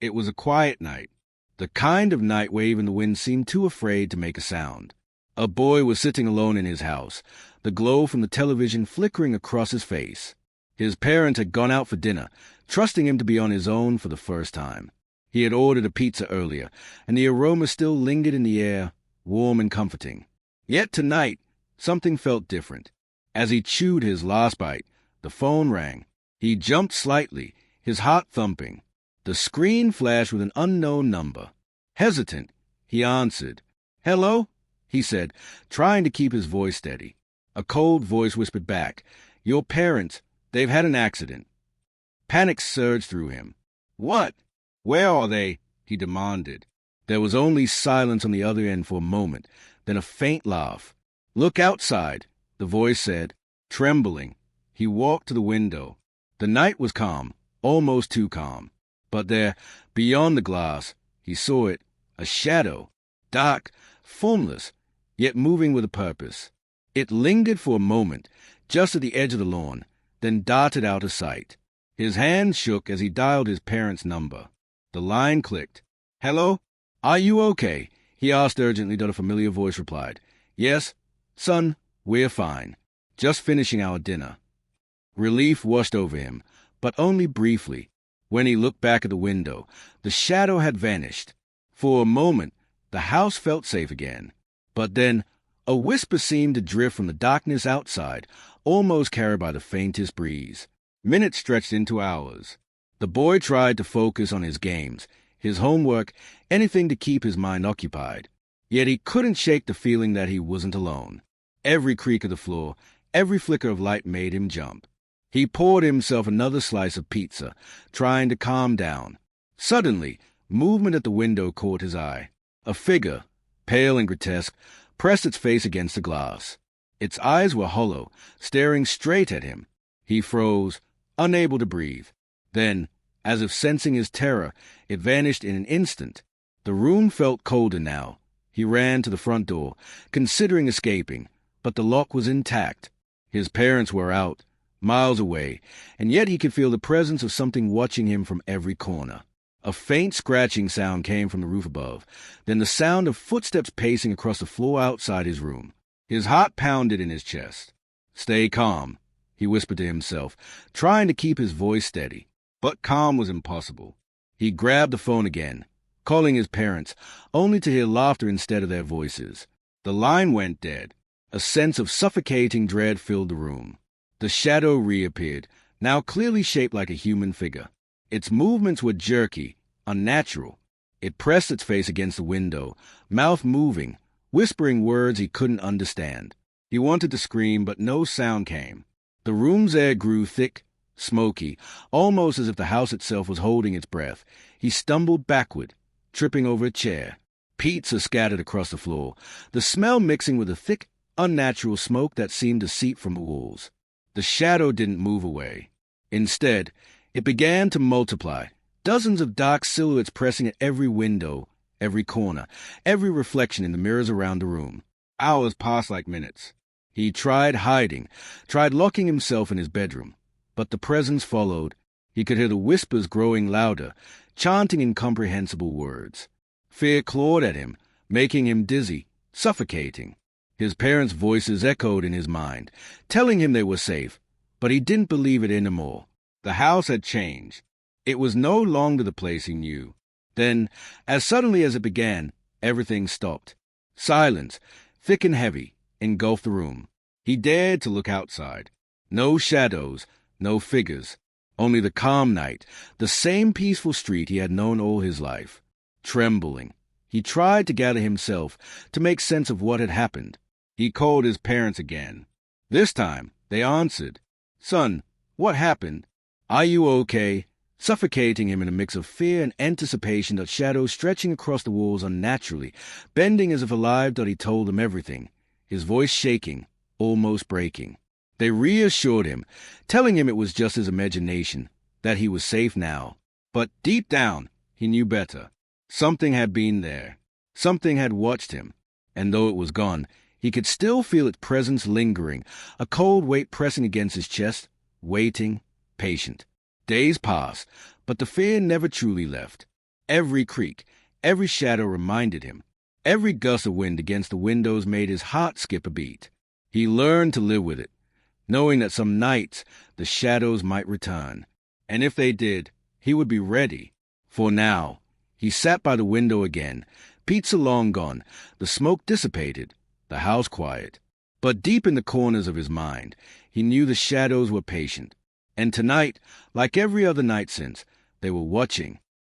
It was a quiet night, the kind of night where even the wind seemed too afraid to make a sound. A boy was sitting alone in his house, the glow from the television flickering across his face. His parents had gone out for dinner, trusting him to be on his own for the first time. He had ordered a pizza earlier, and the aroma still lingered in the air, warm and comforting. Yet tonight, something felt different. As he chewed his last bite, the phone rang. He jumped slightly, his heart thumping. The screen flashed with an unknown number. Hesitant, he answered. "Hello?" he said, trying to keep his voice steady. A cold voice whispered back, "Your parents, they've had an accident." Panic surged through him. "What? Where are they?" he demanded. There was only silence on the other end for a moment, then a faint laugh. "Look outside," the voice said, trembling. He walked to the window. The night was calm, almost too calm. But there, beyond the glass, he saw it, a shadow, dark, formless, yet moving with a purpose. It lingered for a moment, just at the edge of the lawn, then darted out of sight. His hand shook as he dialed his parents' number. The line clicked. "Hello? Are you okay?" he asked urgently, but a familiar voice replied. "Yes, son, we're fine. Just finishing our dinner." Relief washed over him, but only briefly. When he looked back at the window, the shadow had vanished. For a moment, the house felt safe again. But then, a whisper seemed to drift from the darkness outside, almost carried by the faintest breeze. Minutes stretched into hours. The boy tried to focus on his games, his homework, anything to keep his mind occupied. Yet he couldn't shake the feeling that he wasn't alone. Every creak of the floor, every flicker of light made him jump. He poured himself another slice of pizza, trying to calm down. Suddenly, movement at the window caught his eye. A figure, pale and grotesque, pressed its face against the glass. Its eyes were hollow, staring straight at him. He froze, unable to breathe. Then, as if sensing his terror, it vanished in an instant. The room felt colder now. He ran to the front door, considering escaping, but the lock was intact. His parents were out, miles away, and yet he could feel the presence of something watching him from every corner. A faint scratching sound came from the roof above, then the sound of footsteps pacing across the floor outside his room. His heart pounded in his chest. "Stay calm," he whispered to himself, trying to keep his voice steady. But calm was impossible. He grabbed the phone again, calling his parents, only to hear laughter instead of their voices. The line went dead. A sense of suffocating dread filled the room. The shadow reappeared, now clearly shaped like a human figure. Its movements were jerky, unnatural. It pressed its face against the window, mouth moving, whispering words he couldn't understand. He wanted to scream, but no sound came. The room's air grew thick, smoky, almost as if the house itself was holding its breath. He stumbled backward, tripping over a chair. Pizza scattered across the floor, the smell mixing with the thick, unnatural smoke that seemed to seep from the walls. The shadow didn't move away. Instead, it began to multiply, dozens of dark silhouettes pressing at every window, every corner, every reflection in the mirrors around the room. Hours passed like minutes. He tried hiding, tried locking himself in his bedroom, but the presence followed. He could hear the whispers growing louder, chanting incomprehensible words. Fear clawed at him, making him dizzy, suffocating. His parents' voices echoed in his mind, telling him they were safe, but he didn't believe it anymore. The house had changed. It was no longer the place he knew. Then, as suddenly as it began, everything stopped. Silence, thick and heavy, engulfed the room. He dared to look outside. No shadows, no figures, only the calm night, the same peaceful street he had known all his life. Trembling, he tried to gather himself, to make sense of what had happened. He called his parents again. This time, they answered. "Son, what happened? Are you okay?" Suffocating him in a mix of fear and anticipation, that shadows stretching across the walls unnaturally, bending as if alive, that he told them everything, his voice shaking, almost breaking. They reassured him, telling him it was just his imagination, that he was safe now. But deep down, he knew better. Something had been there. Something had watched him, and though it was gone, he could still feel its presence lingering, a cold weight pressing against his chest, waiting, patient. Days passed, but the fear never truly left. Every creak, every shadow reminded him. Every gust of wind against the windows made his heart skip a beat. He learned to live with it, knowing that some nights the shadows might return. And if they did, he would be ready. For now, he sat by the window again, pizza long gone, the smoke dissipated, the house quiet. But deep in the corners of his mind, he knew the shadows were patient. And tonight, like every other night since, they were watching,